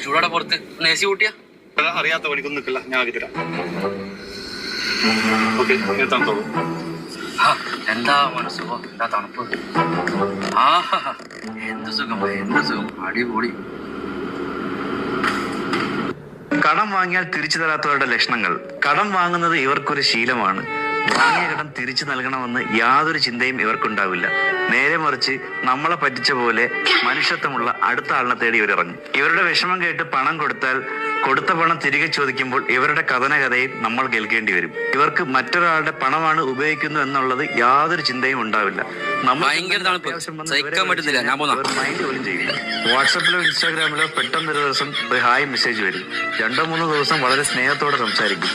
ചൂടോടെ പുറത്ത് AC കൂട്ടിയാ അറിയാത്ത പണിക്കൊന്നും നിൽക്കില്ല, ഞാൻ ആക്കി തരാം. ഓക്കെ, ഞാൻ തണുത്തോളൂ. എന്താ മനസ്സുഖം, എന്താ തണുപ്പ്. എന്ത് സുഖം, എന്ത് സുഖം, അടിപൊളി. കടം വാങ്ങിയാൽ തിരിച്ചു തരാത്തവരുടെ ലക്ഷണങ്ങൾ. കടം വാങ്ങുന്നത് ഇവർക്കൊരു ശീലമാണ്. വാങ്ങിയ കടം തിരിച്ചു നൽകണമെന്ന് യാതൊരു ചിന്തയും ഇവർക്കുണ്ടാവില്ല. നേരെ മറിച്ച് നമ്മളെ പറ്റിച്ച പോലെ മനുഷ്യത്വമുള്ള അടുത്ത ആളിനെ തേടി ഇവരിറങ്ങും. ഇവരുടെ വിഷമം കേട്ട് പണം കൊടുത്താൽ കൊടുത്ത പണം തിരികെ ചോദിക്കുമ്പോൾ ഇവരുടെ കഥനകഥയും നമ്മൾ കേൾക്കേണ്ടി വരും. ഇവർക്ക് മറ്റൊരാളുടെ പണമാണ് ഉപയോഗിക്കുന്നു എന്നുള്ളത് യാതൊരു ചിന്തയും ഉണ്ടാവില്ല. മൈൻഡ് പോലും ചെയ്യില്ല. വാട്സപ്പിലോ ഇൻസ്റ്റാഗ്രാമിലോ പെട്ടെന്നൊരു ദിവസം ഒരു ഹായ് മെസ്സേജ് വരും. 2-3 ദിവസം വളരെ സ്നേഹത്തോടെ സംസാരിക്കും.